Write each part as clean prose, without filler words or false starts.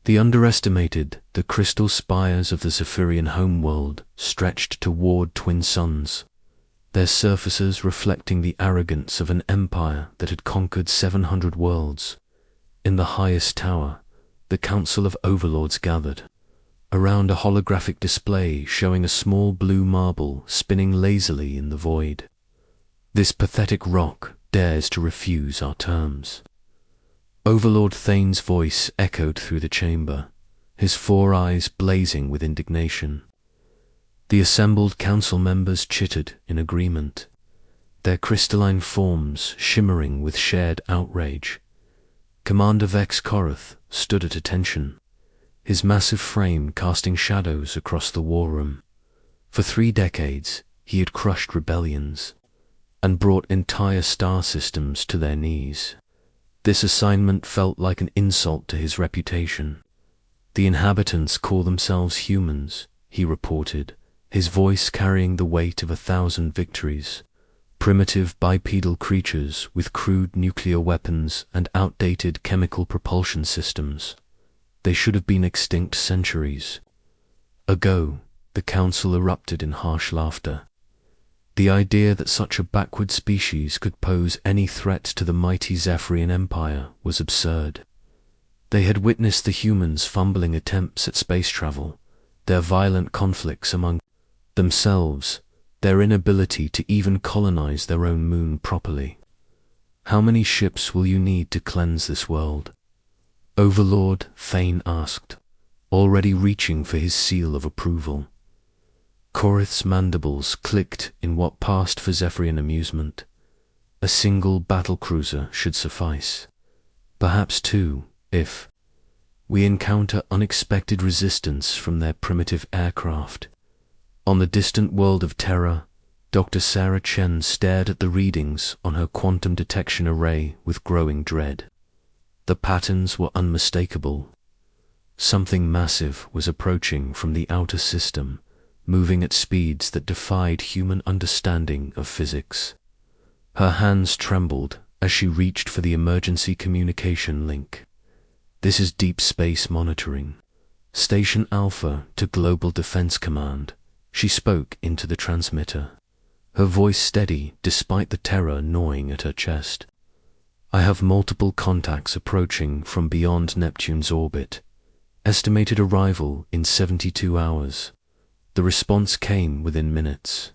They underestimated the crystal spires of the Zephyrian homeworld stretched toward twin suns, their surfaces reflecting the arrogance of an empire that had conquered 700 worlds. In the highest tower, the Council of Overlords gathered around a holographic display showing a small blue marble spinning lazily in the void. This pathetic rock dares to refuse our terms. Overlord Thane's voice echoed through the chamber, his 4 eyes blazing with indignation. The assembled council members chittered in agreement, their crystalline forms shimmering with shared outrage. Commander Vex Korath stood at attention, his massive frame casting shadows across the war room. For 3 decades, he had crushed rebellions and brought entire star systems to their knees. This assignment felt like an insult to his reputation. The inhabitants call themselves humans, he reported, his voice carrying the weight of 1,000 victories. Primitive bipedal creatures with crude nuclear weapons and outdated chemical propulsion systems. They should have been extinct centuries ago. The council erupted in harsh laughter. The idea that such a backward species could pose any threat to the mighty Zephyrian Empire was absurd. They had witnessed the humans' fumbling attempts at space travel, their violent conflicts among themselves, their inability to even colonize their own moon properly. How many ships will you need to cleanse this world? Overlord Thane asked, already reaching for his seal of approval. Korath's mandibles clicked in what passed for Zephyrian amusement. A single battlecruiser should suffice. Perhaps 2, if we encounter unexpected resistance from their primitive aircraft. On the distant world of Terra, Dr. Sarah Chen stared at the readings on her quantum detection array with growing dread. The patterns were unmistakable. Something massive was approaching from the outer system, moving at speeds that defied human understanding of physics. Her hands trembled as she reached for the emergency communication link. This is Deep Space Monitoring. Station Alpha to Global Defense Command. She spoke into the transmitter, her voice steady despite the terror gnawing at her chest. I have multiple contacts approaching from beyond Neptune's orbit. Estimated arrival in 72 hours. The response came within minutes.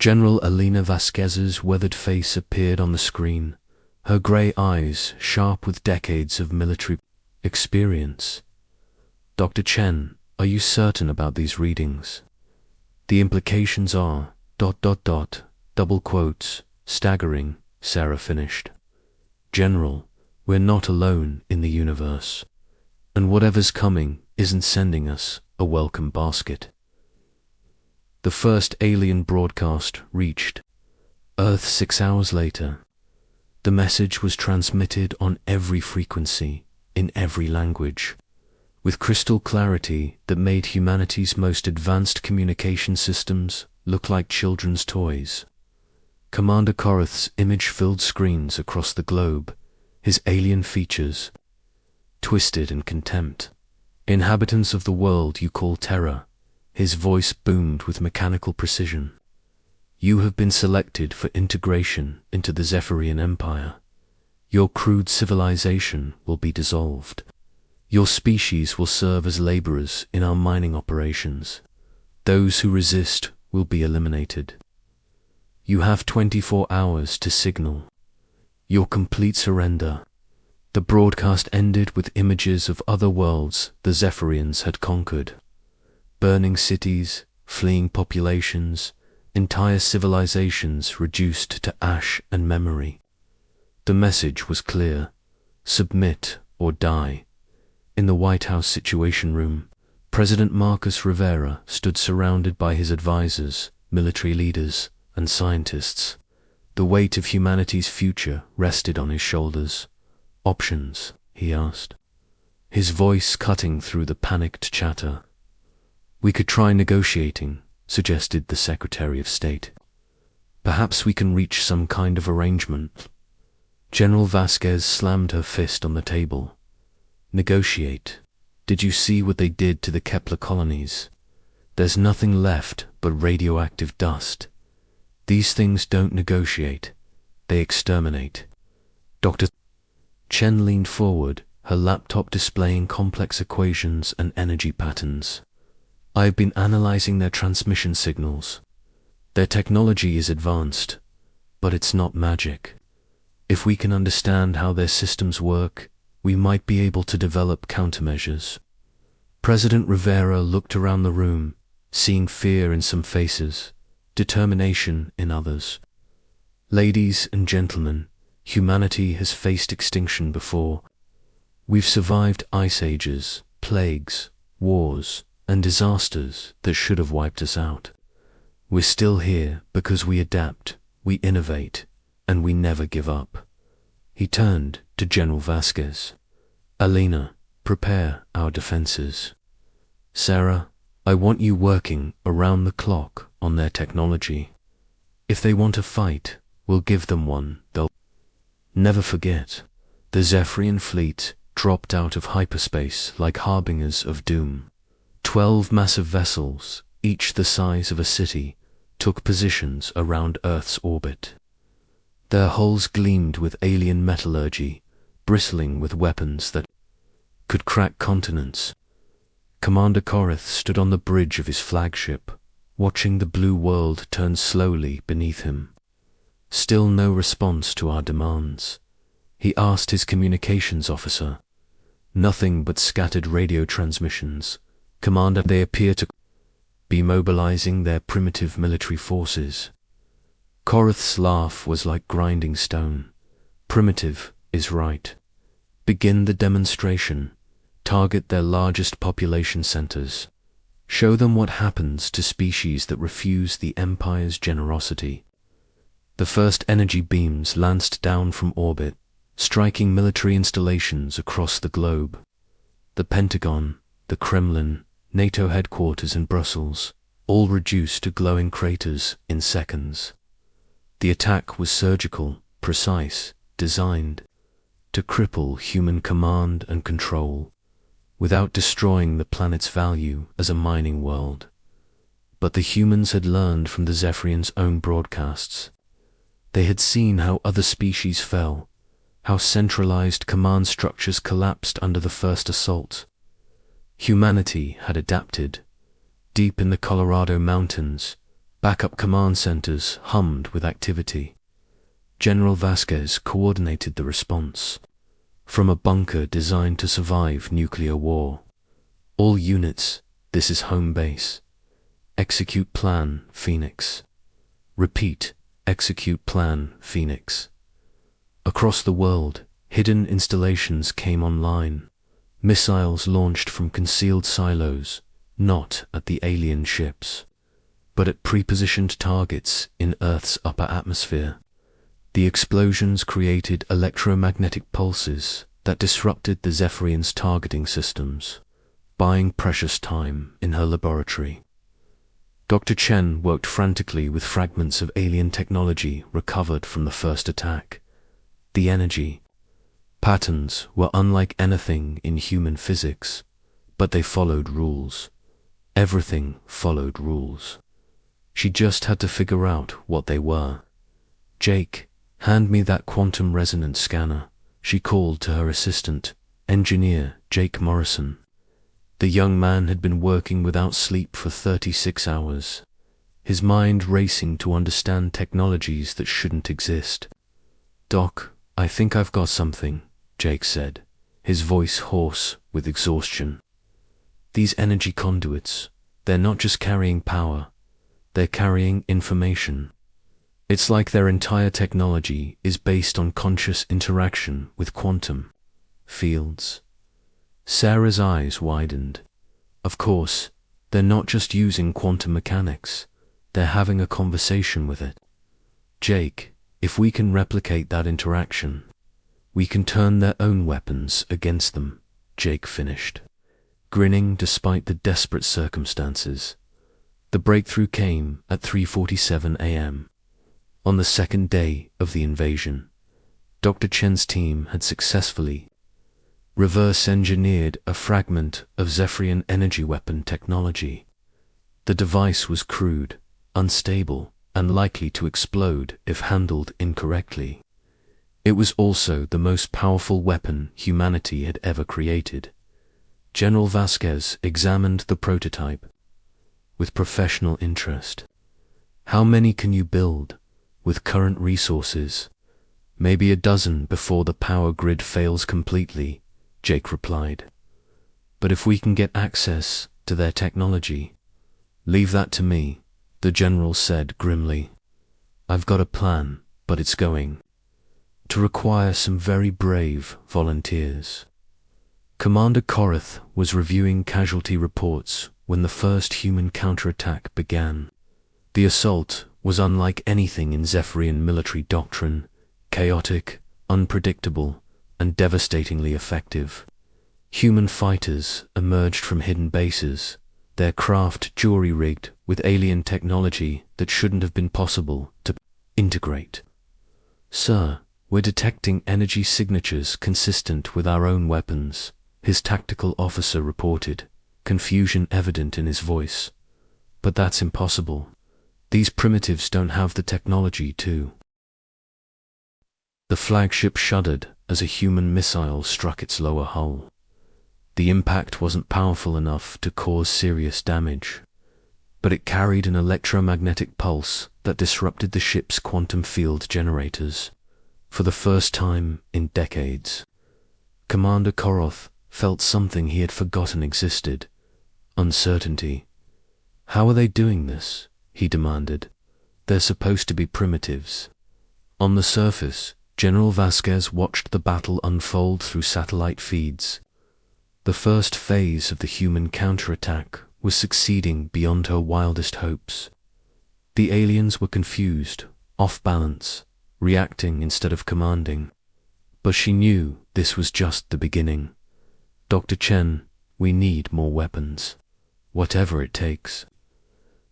General Alina Vasquez's weathered face appeared on the screen, her grey eyes sharp with decades of military experience. Dr. Chen, are you certain about these readings? The implications are ... double quotes, staggering, Sarah finished. General, we're not alone in the universe, and whatever's coming isn't sending us a welcome basket. The first alien broadcast reached Earth 6 hours later. The message was transmitted on every frequency, in every language, with crystal clarity that made humanity's most advanced communication systems look like children's toys. Commander Korath's image filled screens across the globe, his alien features twisted in contempt. Inhabitants of the world you call Terra, his voice boomed with mechanical precision. You have been selected for integration into the Zephyrian Empire. Your crude civilization will be dissolved. Your species will serve as laborers in our mining operations. Those who resist will be eliminated. You have 24 hours to signal your complete surrender. The broadcast ended with images of other worlds the Zephyrians had conquered. Burning cities, fleeing populations, entire civilizations reduced to ash and memory. The message was clear: submit or die. In the White House Situation Room, President Marcus Rivera stood surrounded by his advisors, military leaders, and scientists. The weight of humanity's future rested on his shoulders. Options, he asked, his voice cutting through the panicked chatter. We could try negotiating, suggested the Secretary of State. Perhaps we can reach some kind of arrangement. General Vasquez slammed her fist on the table. Negotiate. Did you see what they did to the Kepler colonies? There's nothing left but radioactive dust. These things don't negotiate. They exterminate. Dr. Chen leaned forward, her laptop displaying complex equations and energy patterns. I've been analyzing their transmission signals. Their technology is advanced, but it's not magic. If we can understand how their systems work, we might be able to develop countermeasures. President Rivera looked around the room, seeing fear in some faces, determination in others. Ladies and gentlemen, humanity has faced extinction before. We've survived ice ages, plagues, wars, and disasters that should have wiped us out. We're still here because we adapt, we innovate, and we never give up. He turned to General Vasquez. Alina, prepare our defenses. Sarah, I want you working around the clock on their technology. If they want a fight, we'll give them one. They'll never forget. The Zephyrian fleet dropped out of hyperspace like harbingers of doom. 12 massive vessels, each the size of a city, took positions around Earth's orbit. Their hulls gleamed with alien metallurgy, bristling with weapons that could crack continents. Commander Korath stood on the bridge of his flagship, watching the blue world turn slowly beneath him. Still no response to our demands. He asked his communications officer. Nothing but scattered radio transmissions. Commander, they appear to be mobilizing their primitive military forces. Korath's laugh was like grinding stone. Primitive is right. Begin the demonstration. Target their largest population centers. Show them what happens to species that refuse the Empire's generosity. The first energy beams lanced down from orbit, striking military installations across the globe. The Pentagon, the Kremlin, NATO headquarters in Brussels, all reduced to glowing craters in seconds. The attack was surgical, precise, designed to cripple human command and control, without destroying the planet's value as a mining world. But the humans had learned from the Zephyrians' own broadcasts. They had seen how other species fell, how centralized command structures collapsed under the first assault. Humanity had adapted. Deep in the Colorado mountains, backup command centers hummed with activity. General Vasquez coordinated the response. From a bunker designed to survive nuclear war. All units, this is home base. Execute plan, Phoenix. Repeat, execute plan, Phoenix. Across the world, hidden installations came online. Missiles launched from concealed silos, not at the alien ships, but at pre-positioned targets in Earth's upper atmosphere. The explosions created electromagnetic pulses that disrupted the Zephyrians' targeting systems, buying precious time in her laboratory. Dr. Chen worked frantically with fragments of alien technology recovered from the first attack. The energy patterns were unlike anything in human physics, but they followed rules. Everything followed rules. She just had to figure out what they were. Jake, hand me that quantum resonance scanner, she called to her assistant, engineer Jake Morrison. The young man had been working without sleep for 36 hours, his mind racing to understand technologies that shouldn't exist. Doc, I think I've got something, Jake said, his voice hoarse with exhaustion. These energy conduits, they're not just carrying power, they're carrying information. It's like their entire technology is based on conscious interaction with quantum fields. Sarah's eyes widened. Of course, they're not just using quantum mechanics, they're having a conversation with it. Jake, if we can replicate that interaction, we can turn their own weapons against them, Jake finished, grinning despite the desperate circumstances. The breakthrough came at 3:47 a.m. On the second day of the invasion. Dr. Chen's team had successfully reverse-engineered a fragment of Zephyrian energy weapon technology. The device was crude, unstable, and likely to explode if handled incorrectly. It was also the most powerful weapon humanity had ever created. General Vasquez examined the prototype with professional interest. "How many can you build with current resources?" "Maybe a dozen before the power grid fails completely," Jake replied. "But if we can get access to their technology—" "Leave that to me," the general said grimly. "I've got a plan, but it's going to require some very brave volunteers." Commander Korath was reviewing casualty reports when the first human counterattack began. The assault was unlike anything in Zephyrian military doctrine: chaotic, unpredictable, and devastatingly effective. Human fighters emerged from hidden bases, their craft jury-rigged with alien technology that shouldn't have been possible to integrate. "Sir, we're detecting energy signatures consistent with our own weapons," his tactical officer reported, confusion evident in his voice. "But that's impossible. These primitives don't have the technology to—" The flagship shuddered as a human missile struck its lower hull. The impact wasn't powerful enough to cause serious damage, but it carried an electromagnetic pulse that disrupted the ship's quantum field generators. For the first time in decades, Commander Korath felt something he had forgotten existed: uncertainty. "How are they doing this?" he demanded. "They're supposed to be primitives." On the surface, General Vasquez watched the battle unfold through satellite feeds. The first phase of the human counterattack was succeeding beyond her wildest hopes. The aliens were confused, off balance, reacting instead of commanding. But she knew this was just the beginning. "Dr. Chen, we need more weapons. Whatever it takes."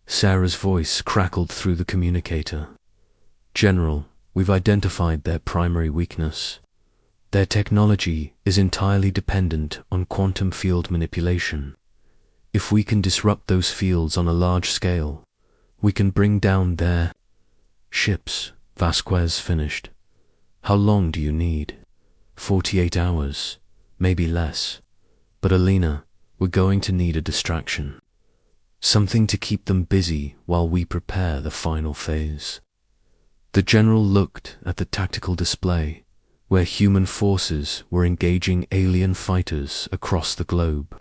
Sarah's voice crackled through the communicator. "General, we've identified their primary weakness. Their technology is entirely dependent on quantum field manipulation. If we can disrupt those fields on a large scale, we can bring down their ships," Vasquez finished. "How long do you need?" 48 hours, maybe less. But Alina, we're going to need a distraction. Something to keep them busy while we prepare the final phase." The general looked at the tactical display, where human forces were engaging alien fighters across the globe.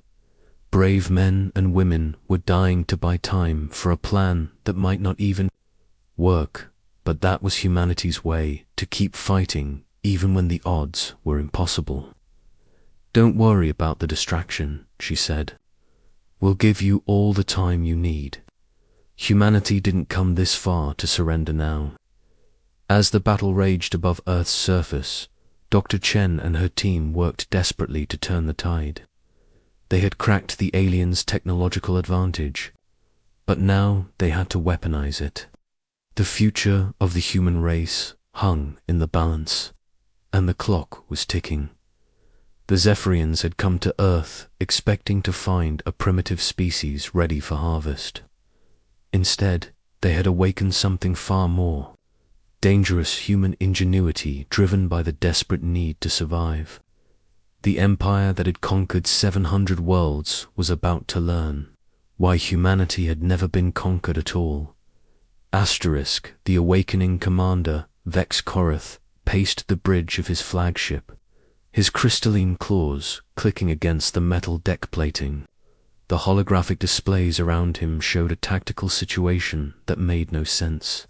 Brave men and women were dying to buy time for a plan that might not even work, but that was humanity's way to keep fighting even when the odds were impossible. "Don't worry about the distraction," she said. "We'll give you all the time you need. Humanity didn't come this far to surrender now." As the battle raged above Earth's surface, Dr. Chen and her team worked desperately to turn the tide. They had cracked the aliens' technological advantage, but now they had to weaponize it. The future of the human race hung in the balance, and the clock was ticking. The Zephyrians had come to Earth expecting to find a primitive species ready for harvest. Instead, they had awakened something far more: dangerous human ingenuity driven by the desperate need to survive. The empire that had conquered 700 worlds was about to learn why humanity had never been conquered at all. The awakening commander, Vex Korath, paced the bridge of his flagship, his crystalline claws clicking against the metal deck plating. The holographic displays around him showed a tactical situation that made no sense.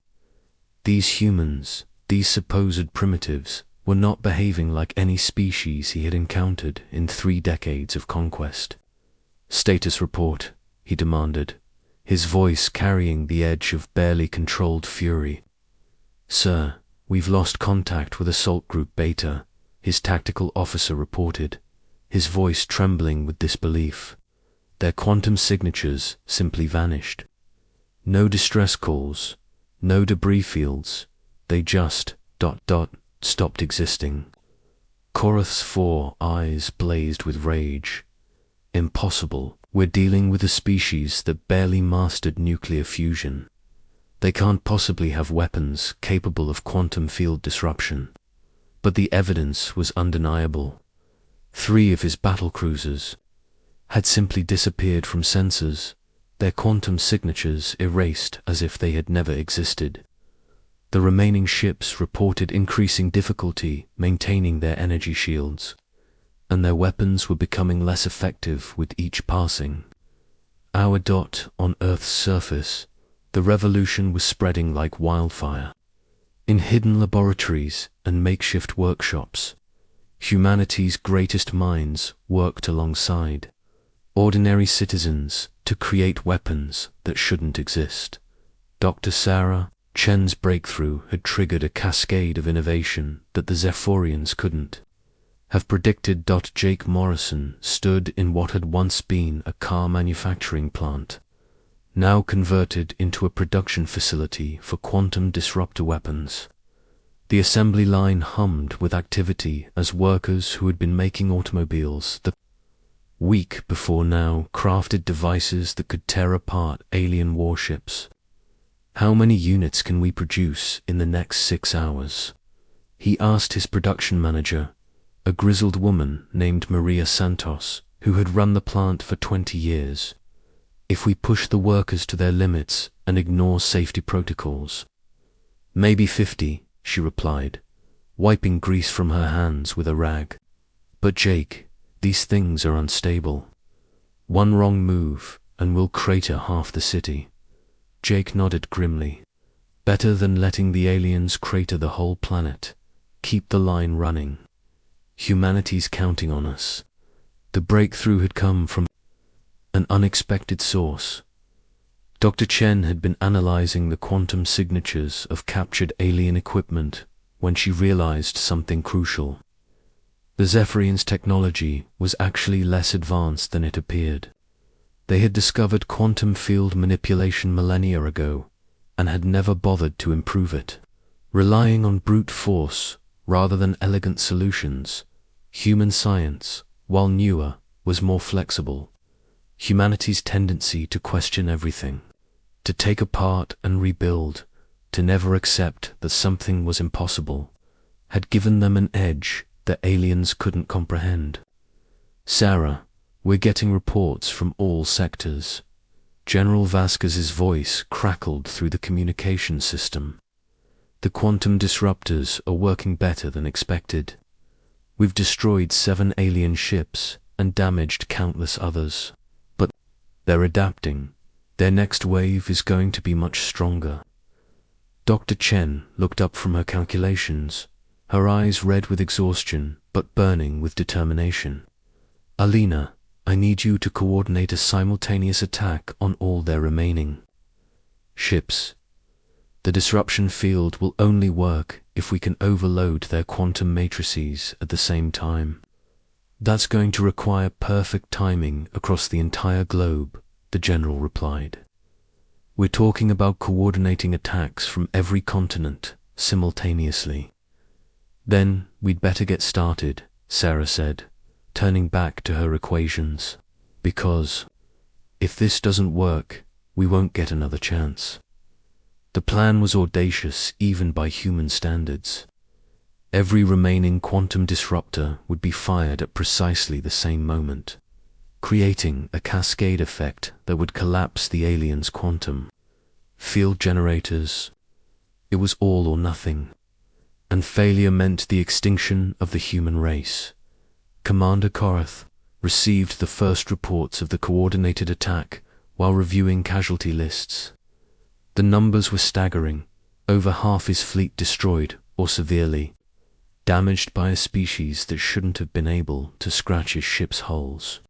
These humans, these supposed primitives, were not behaving like any species he had encountered in 3 decades of conquest. "Status report," he demanded, his voice carrying the edge of barely controlled fury. "Sir, we've lost contact with Assault Group Beta," his tactical officer reported, his voice trembling with disbelief. "Their quantum signatures simply vanished. No distress calls, no debris fields, they just ... stopped existing." Korath's 4 eyes blazed with rage. Impossible. We're dealing with a species that barely mastered nuclear fusion. They can't possibly have weapons capable of quantum field disruption. But the evidence was undeniable. 3 of his battlecruisers had simply disappeared from sensors, their quantum signatures erased as if they had never existed. The remaining ships reported increasing difficulty maintaining their energy shields, and their weapons were becoming less effective with each passing. Our dot on Earth's surface, the revolution was spreading like wildfire. In hidden laboratories and makeshift workshops, humanity's greatest minds worked alongside ordinary citizens to create weapons that shouldn't exist. Dr. Sarah Chen's breakthrough had triggered a cascade of innovation that the Zephyrians couldn't have predicted. Jake Morrison stood in what had once been a car manufacturing plant, now converted into a production facility for quantum disruptor weapons. The assembly line hummed with activity as workers who had been making automobiles the week before now crafted devices that could tear apart alien warships. "How many units can we produce in the next 6 hours?" he asked his production manager, a grizzled woman named Maria Santos, who had run the plant for 20 years. "If we push the workers to their limits and ignore safety protocols." "Maybe 50, she replied, wiping grease from her hands with a rag. "But Jake, these things are unstable. One wrong move and we'll crater half the city." Jake nodded grimly. "Better than letting the aliens crater the whole planet. Keep the line running. Humanity's counting on us." The breakthrough had come from an unexpected source. Dr. Chen had been analyzing the quantum signatures of captured alien equipment when she realized something crucial. The Zephyrians' technology was actually less advanced than it appeared. They had discovered quantum field manipulation millennia ago and had never bothered to improve it. Relying on brute force rather than elegant solutions, human science, while newer, was more flexible. Humanity's tendency to question everything, to take apart and rebuild, to never accept that something was impossible, had given them an edge that aliens couldn't comprehend. "Sarah, we're getting reports from all sectors." General Vasquez's voice crackled through the communication system. "The quantum disruptors are working better than expected. We've destroyed 7 alien ships and damaged countless others. But they're adapting. Their next wave is going to be much stronger." Dr. Chen looked up from her calculations, her eyes red with exhaustion but burning with determination. "Alina, I need you to coordinate a simultaneous attack on all their remaining ships. The disruption field will only work if we can overload their quantum matrices at the same time. That's going to require perfect timing across the entire globe," the general replied. "We're talking about coordinating attacks from every continent simultaneously." "Then we'd better get started," Sarah said, turning back to her equations. "Because if this doesn't work, we won't get another chance." The plan was audacious even by human standards. Every remaining quantum disruptor would be fired at precisely the same moment, creating a cascade effect that would collapse the aliens' quantum field generators. It was all or nothing, and failure meant the extinction of the human race. Commander Korath received the first reports of the coordinated attack while reviewing casualty lists. The numbers were staggering: over half his fleet destroyed or severely damaged by a species that shouldn't have been able to scratch his ship's hulls.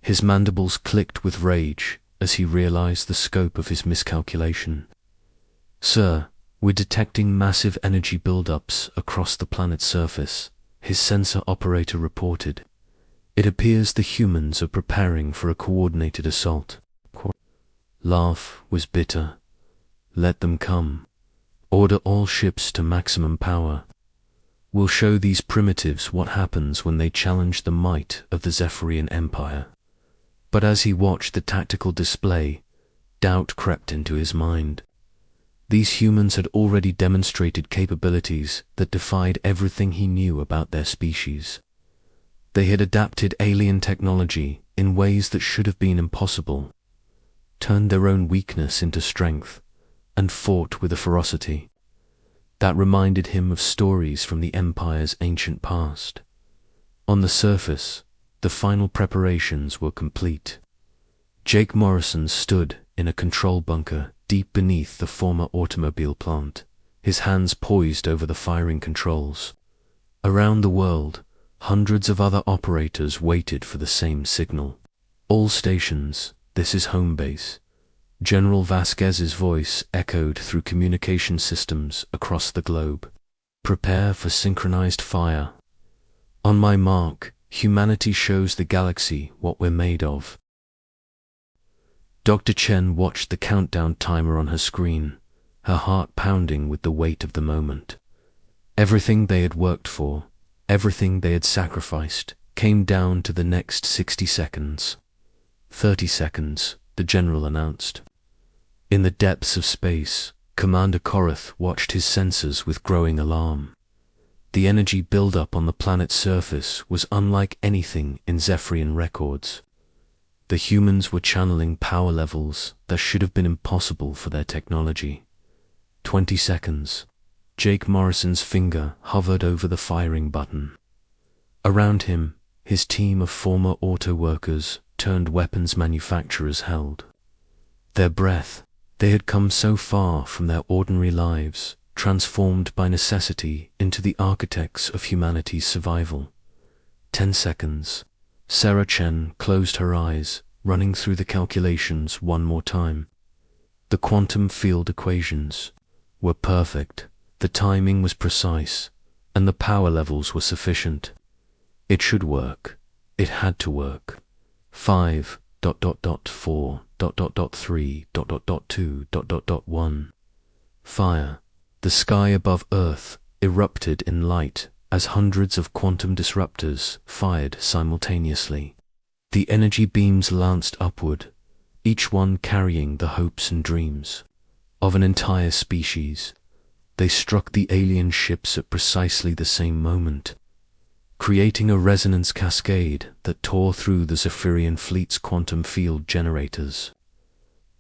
His mandibles clicked with rage as he realized the scope of his miscalculation. "Sir, we're detecting massive energy buildups across the planet's surface," his sensor operator reported. "It appears the humans are preparing for a coordinated assault." Laugh was bitter. "Let them come. Order all ships to maximum power." We'll show these primitives what happens when they challenge the might of the Zephyrian Empire. But as he watched the tactical display, doubt crept into his mind. These humans had already demonstrated capabilities that defied everything he knew about their species. They had adapted alien technology in ways that should have been impossible, turned their own weakness into strength, and fought with a ferocity that reminded him of stories from the Empire's ancient past. On the surface, the final preparations were complete. Jake Morrison stood in a control bunker deep beneath the former automobile plant, his hands poised over the firing controls. Around the world, hundreds of other operators waited for the same signal. All stations, this is home base. General Vasquez's voice echoed through communication systems across the globe. Prepare for synchronized fire. On my mark, humanity shows the galaxy what we're made of. Dr. Chen watched the countdown timer on her screen, her heart pounding with the weight of the moment. Everything they had worked for, everything they had sacrificed, came down to the next 60 seconds. 30 seconds, the general announced. In the depths of space, Commander Korath watched his sensors with growing alarm. The energy buildup on the planet's surface was unlike anything in Zephyrian records. The humans were channeling power levels that should have been impossible for their technology. 20 seconds. Jake Morrison's finger hovered over the firing button. Around him, his team of former auto workers turned weapons manufacturers held. Their breath, they had come so far from their ordinary lives, transformed by necessity into the architects of humanity's survival. 10 seconds. Sarah Chen closed her eyes, running through the calculations one more time. The quantum field equations were perfect, the timing was precise, and the power levels were sufficient. It should work. It had to work. 5.4.3.2.1. Fire. The sky above Earth erupted in light as hundreds of quantum disruptors fired simultaneously. The energy beams lanced upward, each one carrying the hopes and dreams of an entire species. They struck the alien ships at precisely the same moment, creating a resonance cascade that tore through the Zephyrian fleet's quantum field generators.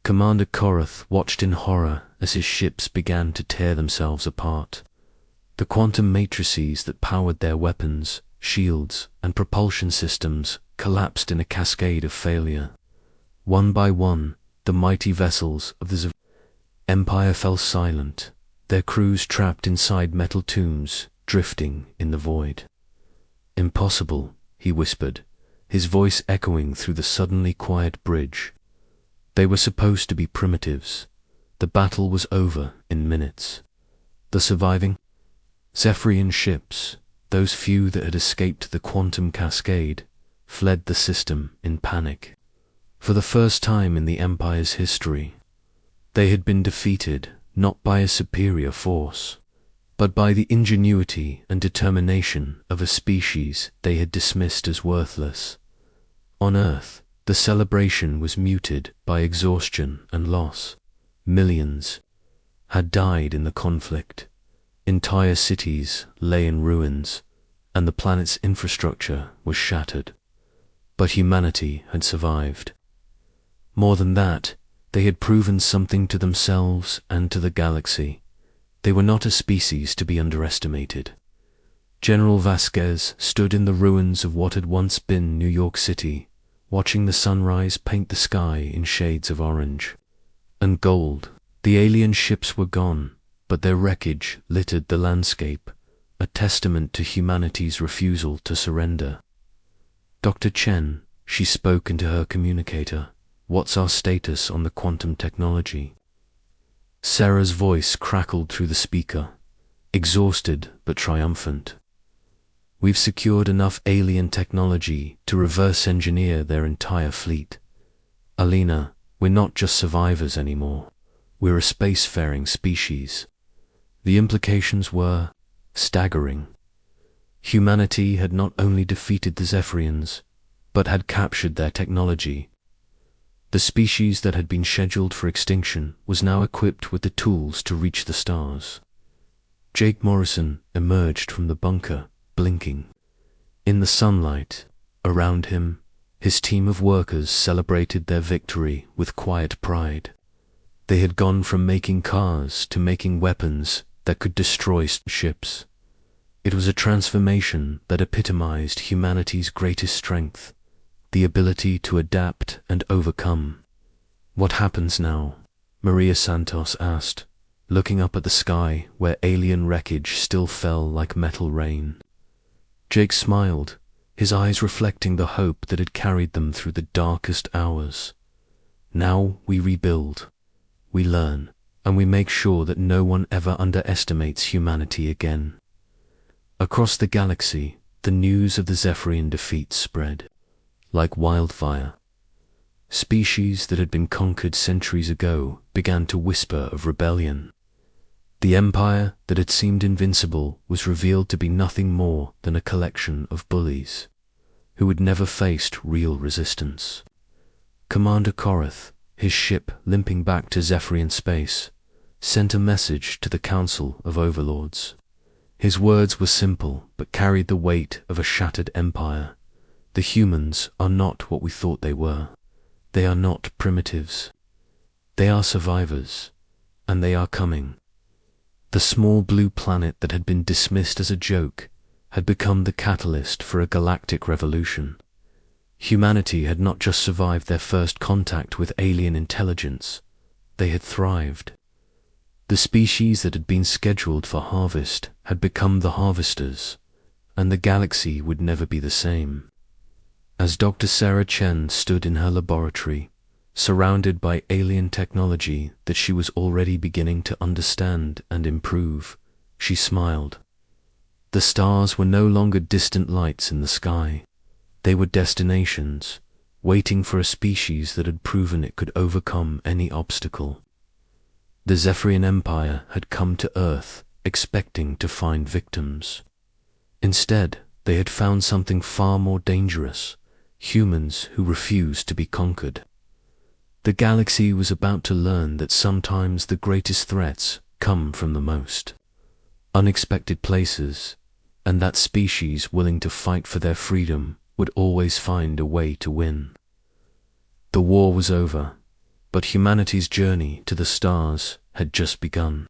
Commander Korath watched in horror as his ships began to tear themselves apart. The quantum matrices that powered their weapons, shields, and propulsion systems collapsed in a cascade of failure. One by one, the mighty vessels of the Empire fell silent, their crews trapped inside metal tombs, drifting in the void. Impossible, he whispered, his voice echoing through the suddenly quiet bridge. They were supposed to be primitives. The battle was over in minutes. The surviving Zephyrian ships, those few that had escaped the quantum cascade, fled the system in panic. For the first time in the Empire's history, they had been defeated not by a superior force, but by the ingenuity and determination of a species they had dismissed as worthless. On Earth, the celebration was muted by exhaustion and loss. Millions had died in the conflict. Entire cities lay in ruins, and the planet's infrastructure was shattered. But humanity had survived. More than that, they had proven something to themselves and to the galaxy. They were not a species to be underestimated. General Vasquez stood in the ruins of what had once been New York City, watching the sunrise paint the sky in shades of orange and gold. The alien ships were gone, but their wreckage littered the landscape, a testament to humanity's refusal to surrender. Dr. Chen, she spoke into her communicator, what's our status on the quantum technology? Sarah's voice crackled through the speaker, exhausted but triumphant. We've secured enough alien technology to reverse engineer their entire fleet. Alina, we're not just survivors anymore. We're a spacefaring species. The implications were staggering. Humanity had not only defeated the Zephyrians, but had captured their technology. The species that had been scheduled for extinction was now equipped with the tools to reach the stars. Jake Morrison emerged from the bunker, blinking. In the sunlight, around him, his team of workers celebrated their victory with quiet pride. They had gone from making cars to making weapons that could destroy ships. It was a transformation that epitomized humanity's greatest strength, the ability to adapt and overcome. "What happens now?" Maria Santos asked, looking up at the sky where alien wreckage still fell like metal rain. Jake smiled, his eyes reflecting the hope that had carried them through the darkest hours. "Now we rebuild, we learn, and we make sure that no one ever underestimates humanity again." Across the galaxy, the news of the Zephyrian defeat spread like wildfire. Species that had been conquered centuries ago began to whisper of rebellion. The empire that had seemed invincible was revealed to be nothing more than a collection of bullies who had never faced real resistance. Commander Korath, his ship limping back to Zephyrian space, sent a message to the Council of Overlords. His words were simple but carried the weight of a shattered empire. The humans are not what we thought they were. They are not primitives. They are survivors, and they are coming. The small blue planet that had been dismissed as a joke had become the catalyst for a galactic revolution. Humanity had not just survived their first contact with alien intelligence, they had thrived. The species that had been scheduled for harvest had become the harvesters, and the galaxy would never be the same. As Dr. Sarah Chen stood in her laboratory, surrounded by alien technology that she was already beginning to understand and improve, she smiled. The stars were no longer distant lights in the sky. They were destinations, waiting for a species that had proven it could overcome any obstacle. The Zephyrian Empire had come to Earth expecting to find victims. Instead, they had found something far more dangerous, humans who refused to be conquered. The galaxy was about to learn that sometimes the greatest threats come from the most unexpected places, and that species willing to fight for their freedom would always find a way to win. The war was over, but humanity's journey to the stars had just begun.